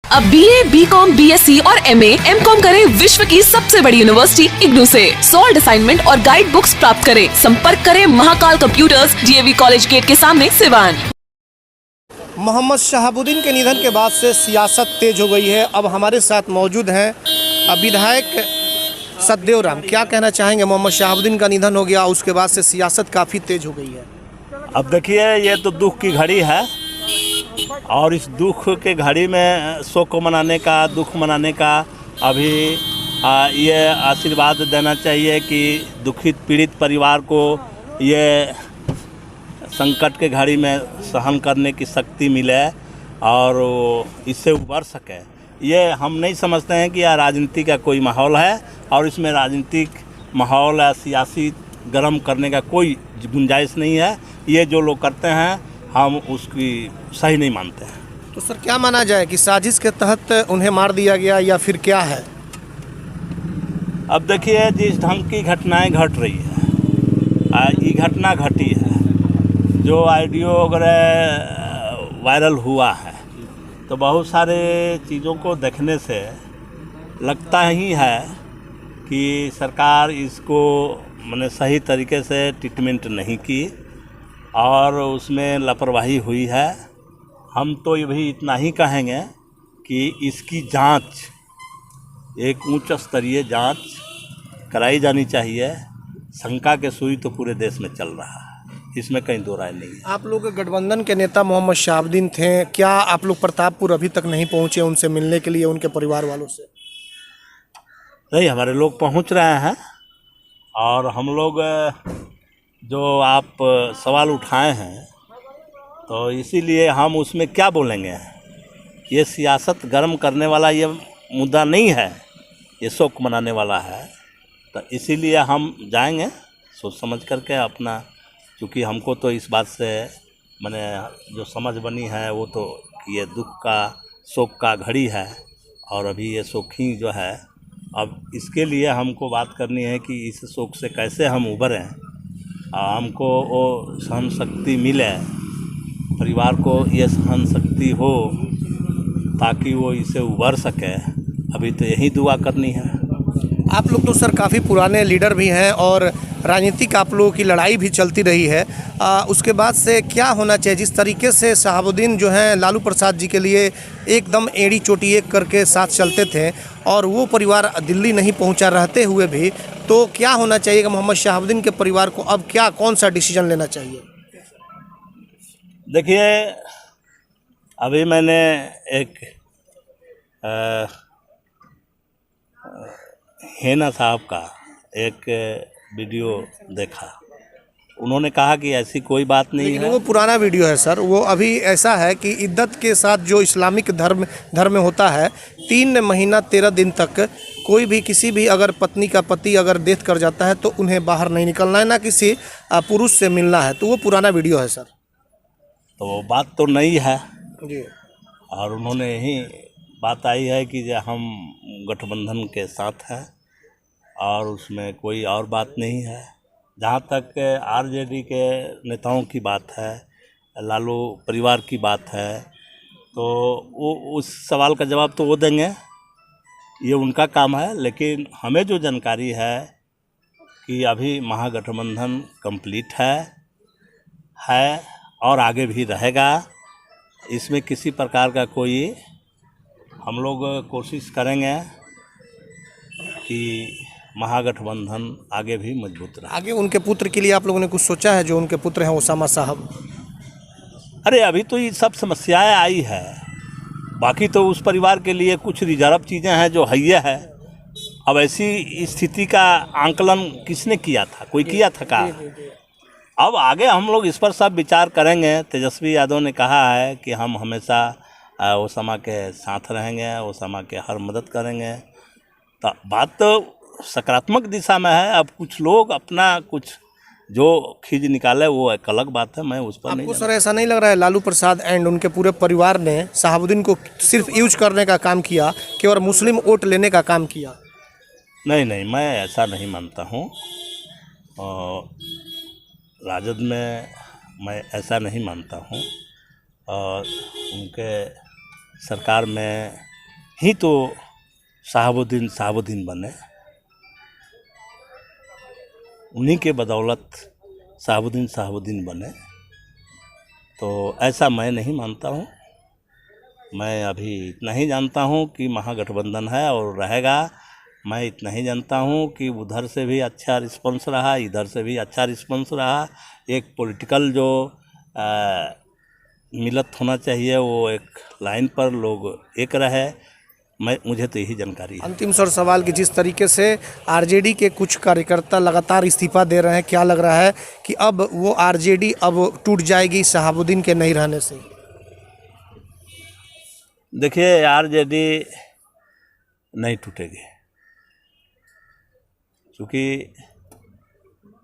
अब BA, BCom, BSc और MA, MCom करें विश्व की सबसे बड़ी यूनिवर्सिटी इग्नू से। सॉल्ड असाइनमेंट और गाइड बुक्स प्राप्त करें। संपर्क करें Mahakal computers, DAV college gate के सामने, सिवान। मोहम्मद शहाबुद्दीन के निधन के बाद से सियासत तेज हो गई है। अब हमारे साथ मौजूद हैं विधायक सतदेव राम। क्या कहना चाहेंगे? मोहम्मद शहाबुद्दीन का निधन हो गया, उसके बाद से सियासत काफ़ी तेज हो गई है। अब देखिए, ये तो दुख की घड़ी है और इस दुख के घड़ी में शोक मनाने का, दुख मनाने का अभी ये आशीर्वाद देना चाहिए कि दुखित पीड़ित परिवार को ये संकट के घड़ी में सहन करने की शक्ति मिले और इससे उबर सके। ये हम नहीं समझते हैं कि यह राजनीति का कोई माहौल है और इसमें राजनीतिक माहौल या सियासी गर्म करने का कोई गुंजाइश नहीं है। ये जो लोग करते हैं हम उसकी सही नहीं मानते हैं। तो सर, क्या माना जाए कि साजिश के तहत उन्हें मार दिया गया या फिर क्या है? अब देखिए, जिस ढंग की घटनाएं घट रही है, ये घटना घटी है, जो ऑडियो वगैरह वायरल हुआ है, तो बहुत सारे चीज़ों को देखने से लगता ही है कि सरकार इसको मैंने सही तरीके से ट्रीटमेंट नहीं की और उसमें लापरवाही हुई है। हम तो ये भी इतना ही कहेंगे कि इसकी जांच, एक उच्च स्तरीय जांच कराई जानी चाहिए। शंका के सुई तो पूरे देश में चल रहा है, इसमें कहीं दो राय नहीं है। आप लोग गठबंधन के नेता मोहम्मद शहाबुद्दीन थे, क्या आप लोग प्रतापपुर अभी तक नहीं पहुंचे उनसे मिलने के लिए, उनके परिवार वालों से? नहीं, हमारे लोग पहुंच रहे हैं और हम लोग जो आप सवाल उठाए हैं तो इसीलिए हम उसमें क्या बोलेंगे। ये सियासत गर्म करने वाला ये मुद्दा नहीं है, ये शोक मनाने वाला है। तो इसीलिए हम जाएंगे सोच समझ करके अपना, क्योंकि हमको तो इस बात से मैंने जो समझ बनी है वो तो ये दुख का, शोक का घड़ी है और अभी ये शोक ही जो है, अब इसके लिए हमको बात करनी है कि इस शोक से कैसे हम उबरें, हमको वो सहन शक्ति मिले, परिवार को ये सहन शक्ति हो ताकि वो इसे उबर सके। अभी तो यही दुआ करनी है। आप लोग तो सर काफ़ी पुराने लीडर भी हैं और राजनीतिक आप लोगों की लड़ाई भी चलती रही है। उसके बाद से क्या होना चाहिए? जिस तरीके से शहाबुद्दीन जो हैं लालू प्रसाद जी के लिए एकदम एड़ी चोटी एक करके साथ चलते थे और वो परिवार दिल्ली नहीं पहुंचा रहते हुए भी, तो क्या होना चाहिए कि मोहम्मद शहाबुद्दीन के परिवार को अब क्या, कौन सा डिसीजन लेना चाहिए? देखिए, अभी मैंने एक हेना साहब का एक वीडियो देखा। उन्होंने कहा कि ऐसी कोई बात नहीं है। वो पुराना वीडियो है सर। वो अभी ऐसा है कि इद्दत के साथ जो इस्लामिक धर्म में होता है, 3 महीना 13 दिन तक कोई भी, किसी भी अगर पत्नी का पति अगर डेथ कर जाता है तो उन्हें बाहर नहीं निकलना है, ना किसी पुरुष से मिलना है। तो वो पुराना वीडियो है सर। तो वो बात तो नई है जी। और उन्होंने यही बात आई है कि जो हम गठबंधन के साथ हैं और उसमें कोई और बात नहीं है। जहाँ तक आरजेडी के नेताओं की बात है, लालू परिवार की बात है, तो वो उस सवाल का जवाब तो वो देंगे, ये उनका काम है। लेकिन हमें जो जानकारी है कि अभी महागठबंधन कंप्लीट है और आगे भी रहेगा। इसमें किसी प्रकार का कोई, हम लोग कोशिश करेंगे कि महागठबंधन आगे भी मजबूत रहे। आगे उनके पुत्र के लिए आप लोगों ने कुछ सोचा है? जो उनके पुत्र हैं ओसामा साहब। अरे अभी तो ये सब समस्याएं आई है, बाकी तो उस परिवार के लिए कुछ रिजर्व चीज़ें हैं जो है। अब ऐसी स्थिति का आंकलन किसने किया था? कोई किया था का? अब आगे हम लोग इस पर सब विचार करेंगे। तेजस्वी यादव ने कहा है कि हम हमेशा ओसामा के साथ रहेंगे, ओसामा के हर मदद करेंगे। तो बात तो सकारात्मक दिशा में है। अब कुछ लोग अपना कुछ जो खींच निकाले वो एक अलग बात है, मैं उस पर नहीं। आपको सर ऐसा नहीं लग रहा है लालू प्रसाद एंड उनके पूरे परिवार ने शहाबुद्दीन को सिर्फ यूज करने का काम किया, केवल मुस्लिम वोट लेने का काम किया? नहीं, मैं ऐसा नहीं मानता हूँ। राजद में मैं ऐसा नहीं मानता हूँ और उनके सरकार में ही तो साहबुद्दीन बने, उन्हीं के बदौलत साहबुद्दीन बने। तो ऐसा मैं नहीं मानता हूँ। मैं अभी इतना ही जानता हूँ कि महागठबंधन है और रहेगा। मैं इतना ही जानता हूँ कि उधर से भी अच्छा रिस्पॉन्स रहा, इधर से भी अच्छा रिस्पॉन्स रहा। एक पॉलिटिकल जो मिलत होना चाहिए वो एक लाइन पर लोग एक रहे। मुझे तो यही जानकारी है। अंतिम सवाल कि जिस तरीके से आरजेडी के कुछ कार्यकर्ता लगातार इस्तीफा दे रहे हैं, क्या लग रहा है कि अब वो आरजेडी अब टूट जाएगी शहाबुद्दीन के नहीं रहने से? देखिए, आरजेडी नहीं टूटेगी, क्योंकि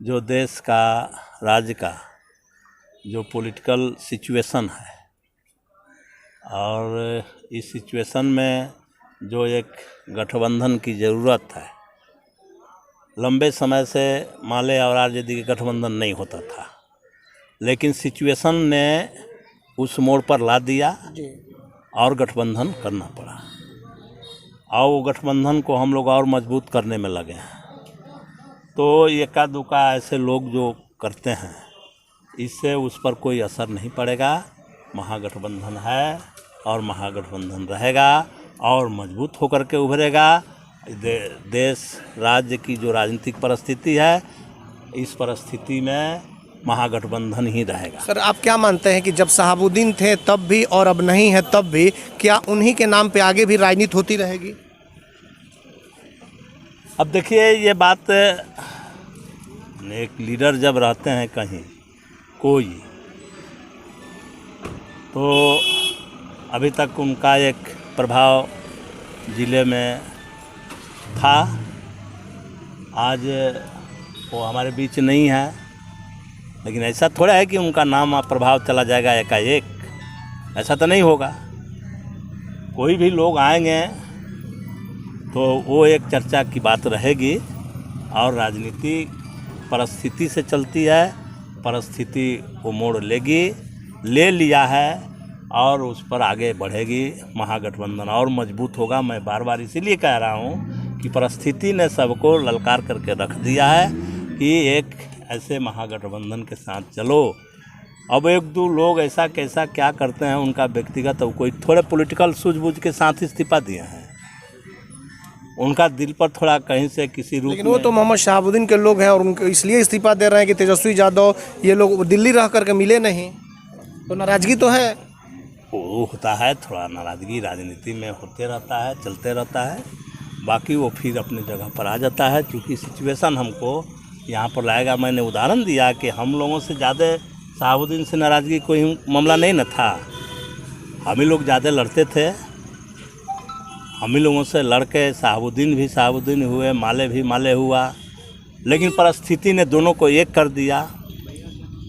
जो देश का, राज्य का जो पॉलिटिकल सिचुएशन है और इस सिचुएशन में जो एक गठबंधन की ज़रूरत है, लंबे समय से माले और आरजेडी के गठबंधन नहीं होता था, लेकिन सिचुएशन ने उस मोड़ पर ला दिया और गठबंधन करना पड़ा। और वो गठबंधन को हम लोग और मजबूत करने में लगे हैं। तो एका दुका ऐसे लोग जो करते हैं, इससे उस पर कोई असर नहीं पड़ेगा। महागठबंधन है और महागठबंधन रहेगा और मजबूत होकर के उभरेगा। देश राज्य की जो राजनीतिक परिस्थिति है, इस परिस्थिति में महागठबंधन ही रहेगा। सर, आप क्या मानते हैं कि जब शहाबुद्दीन थे तब भी और अब नहीं है तब भी, क्या उन्हीं के नाम पे आगे भी राजनीति होती रहेगी? अब देखिए, ये बात, एक लीडर जब रहते हैं कहीं कोई, तो अभी तक उनका एक प्रभाव ज़िले में था। आज वो हमारे बीच नहीं है, लेकिन ऐसा थोड़ा है कि उनका नाम प्रभाव चला जाएगा एकाएक, ऐसा तो नहीं होगा। कोई भी लोग आएंगे तो वो एक चर्चा की बात रहेगी और राजनीति परिस्थिति से चलती है। परिस्थिति वो मोड़ लेगी, ले लिया है और उस पर आगे बढ़ेगी। महागठबंधन और मजबूत होगा। मैं बार बार इसीलिए कह रहा हूँ कि परिस्थिति ने सबको ललकार करके रख दिया है कि एक ऐसे महागठबंधन के साथ चलो। अब एक दो लोग ऐसा कैसा क्या करते हैं उनका व्यक्तिगत, तो कोई थोड़े पॉलिटिकल सूझबूझ के साथ इस्तीफा दिए हैं, उनका दिल पर थोड़ा कहीं से किसी रूप, लेकिन वो तो मोहम्मद शहाबुद्दीन के लोग हैं और उनको इसलिए इस्तीफा दे रहे हैं कि तेजस्वी यादव ये लोग दिल्ली रह करके मिले नहीं, तो नाराजगी तो है। वो होता है, थोड़ा नाराजगी राजनीति में होते रहता है, चलते रहता है। बाकी वो फिर अपनी जगह पर आ जाता है, क्योंकि सिचुएशन हमको यहाँ पर लाएगा। मैंने उदाहरण दिया कि हम लोगों से ज़्यादा शहाबुद्दीन से नाराज़गी कोई मामला नहीं न था। हम ही लोग ज़्यादा लड़ते थे, हम ही लोगों से लड़के शहाबुद्दीन हुए, माले भी माले हुआ, लेकिन परिस्थिति ने दोनों को एक कर दिया।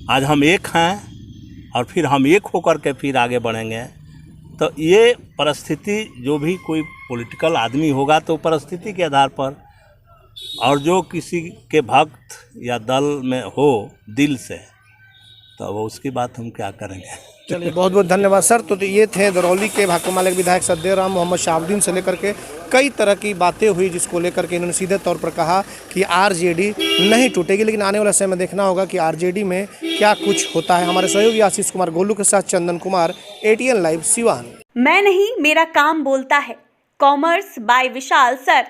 आज हम एक हैं और फिर हम एक होकर के फिर आगे बढ़ेंगे। तो ये परिस्थिति, जो भी कोई पॉलिटिकल आदमी होगा तो परिस्थिति के आधार पर, और जो किसी के भक्त या दल में हो दिल से, तो वो उसकी बात हम क्या करेंगे। चलिए, बहुत बहुत धन्यवाद सर। तो ये थे दरौली के भाकपा के विधायक सददेव राम। मोहम्मद शहाबुद्दीन से लेकर के कई तरह की बातें हुई, जिसको लेकर के इन्होंने सीधे तौर पर कहा कि आरजेडी नहीं टूटेगी, लेकिन आने वाले समय में देखना होगा कि आरजेडी में क्या कुछ होता है। हमारे सहयोगी आशीष कुमार गोलू के साथ चंदन कुमार, ATN लाइव सिवान। मैं नहीं, मेरा काम बोलता है। Commerce by Vishal sir.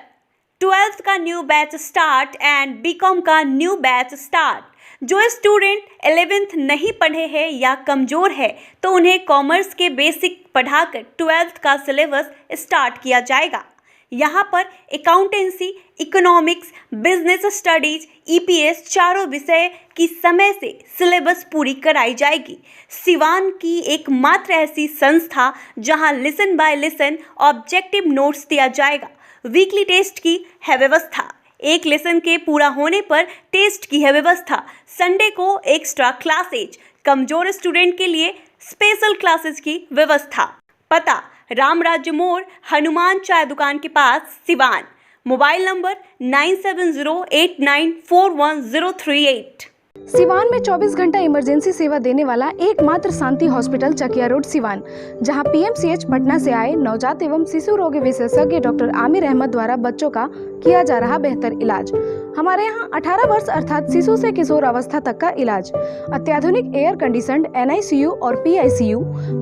12th का new batch start and BCom का न्यू बैच स्टार्ट। जो स्टूडेंट 11th नहीं पढ़े हैं या कमज़ोर है तो उन्हें कॉमर्स के बेसिक पढ़ाकर 12th का सिलेबस स्टार्ट किया जाएगा। यहाँ पर accountancy, economics, business studies, EPS चारों विषय की समय से सिलेबस पूरी कराई जाएगी। सिवान की एकमात्र ऐसी संस्था जहाँ lesson by lesson objective notes दिया जाएगा। वीकली टेस्ट की है व्यवस्था। एक लेसन के पूरा होने पर टेस्ट की है व्यवस्था। संडे को एक्स्ट्रा क्लासेज, कमजोर स्टूडेंट के लिए स्पेशल क्लासेस की व्यवस्था। पता राम राज्य मोड़, हनुमान चाय दुकान के पास, सिवान। Mobile number 9708941038। सिवान में 24 घंटा इमरजेंसी सेवा देने वाला एकमात्र शांति हॉस्पिटल चकिया रोड सिवान, जहां पीएमसीएच पटना से आए नवजात एवं शिशु रोग विशेषज्ञ डॉक्टर आमिर अहमद द्वारा बच्चों का किया जा रहा बेहतर इलाज। हमारे यहाँ 18 वर्ष अर्थात शिशु से किशोर अवस्था तक का इलाज, अत्याधुनिक एयर कंडीशनड NICU और PICU,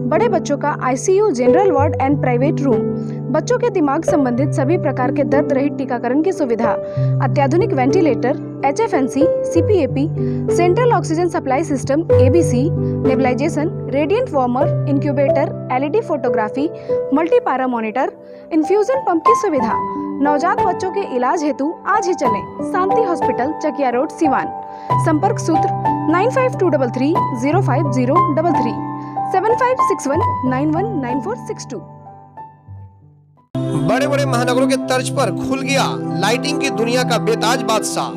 बड़े बच्चों का ICU, general ward and private room, बच्चों के दिमाग संबंधित सभी प्रकार के दर्द रहित टीकाकरण की सुविधा, अत्याधुनिक ventilator, HFNC, CPAP, central oxygen supply system ABC, nebulization, radiant warmer, incubator, LED photography, multi para monitor, infusion pump की सुविधा। नवजात बच्चों के इलाज हेतु आज ही चलें शांति हॉस्पिटल चकिया रोड सिवान। संपर्क सूत्र 9523305033 7561919462। बड़े बड़े महानगरों के तर्ज पर खुल गया लाइटिंग की दुनिया का बेताज बादशाह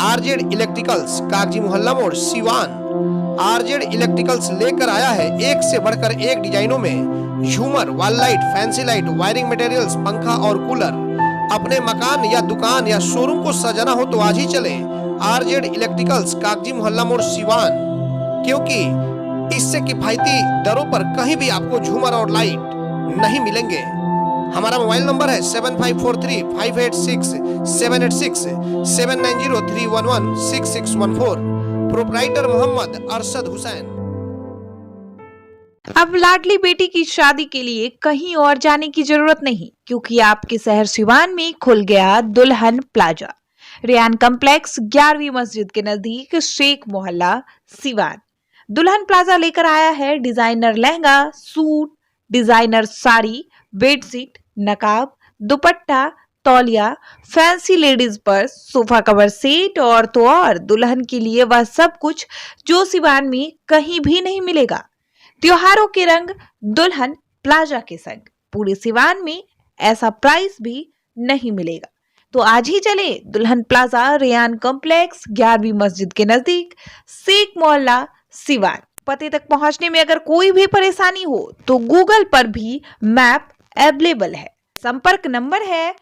RZ इलेक्ट्रिकल्स, कागजी मोहल्ला मोड़, सिवान। RZ इलेक्ट्रिकल्स लेकर आया है एक से बढ़कर एक डिजाइनों में झूमर, wall light, fancy light, wiring materials, पंखा और कूलर। अपने मकान या दुकान या शोरूम को सजाना हो तो आज ही चले RZ इलेक्ट्रिकल्स, कागजी मोहल्ला मोड़, सिवान, क्योंकि इससे किफायती दरों पर कहीं भी आपको झूमर और लाइट नहीं मिलेंगे। हमारा मोबाइल नंबर है 7543-586-786 790-311-6614। प्रोप्राइटर मोहम्मद अरशद हुसैन। अब लाडली बेटी की शादी के लिए कहीं और जाने की जरूरत नहीं, क्योंकि आपके शहर सिवान में खुल गया दुल्हन प्लाजा। रेयान कॉम्प्लेक्स 11वीं मस्जिद के नजदीक, शेख मोहल्ला, सिवान। दुल्हन प्लाजा लेकर आया है designer lehenga, suit, designer sari, bedsheet, नकाब, दुपट्टा, तौलिया, fancy ladies purse, sofa cover set और तो और दुल्हन के लिए वह सब कुछ जो सिवान में कहीं भी नहीं मिलेगा। त्योहारों के रंग दुल्हन प्लाजा के संग पूरे सिवान में ऐसा प्राइस भी नहीं मिलेगा। तो आज ही चले दुल्हन प्लाजा, रेयान कॉम्प्लेक्स, 11वीं मस्जिद के नजदीक, शेख मोहल्ला, सिवान। पते तक पहुंचने में अगर कोई भी परेशानी हो तो गूगल पर भी मैप अवेलेबल है। संपर्क नंबर है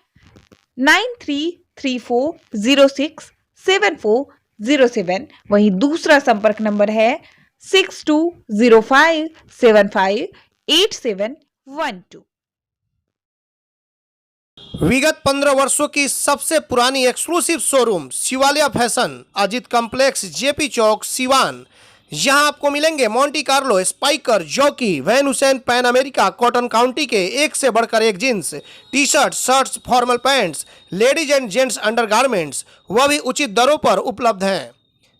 9334067407। वहीं दूसरा संपर्क नंबर है 6205758712। विगत 15 वर्षों की सबसे पुरानी exclusive showroom Shivalaya fashion, Ajit complex, JP Chowk, Siwan. यहाँ आपको मिलेंगे Monte Carlo, Spykar, Jockey, Van Heusen, Pan America, cotton county के एक से बढ़कर एक jeans, T shirt, shirts, formal pants, ladies and gents undergarments, वह भी उचित दरों पर उपलब्ध हैं।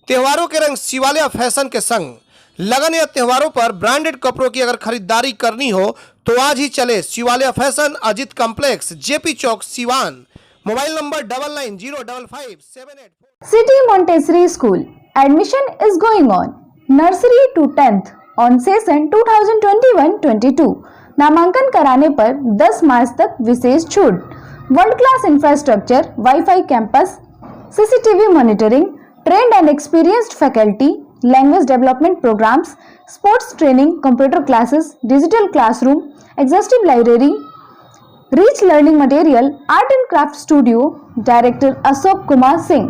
त्योहारों के रंग शिवालय फैशन के संग। लगन या त्योहारों पर ब्रांडेड कपड़ों की अगर खरीदारी करनी हो तो आज ही चले Shivalaya fashion, Ajit complex, JP Chowk, Siwan. Mobile number 99055784। City Montessori School. Admission is going on. Nursery to 10th on session 2021-22. नामांकन कराने पर 10 मार्च तक विशेष छूट। World class infrastructure, WiFi campus, CCTV monitoring, trained and experienced faculty, language development programs, sports training, computer classes, digital classroom, exhaustive library, rich learning material, art and craft studio. Director Ashok Kumar Singh.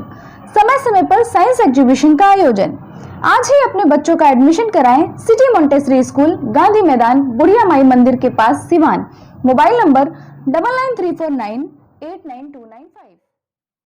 समय समय पर science exhibition का आयोजन। आज ही अपने बच्चों का admission कराएं सिटी मोंटेसरी स्कूल, गांधी मैदान, बुढ़िया माई मंदिर के पास, सिवान। Mobile number 9934989295।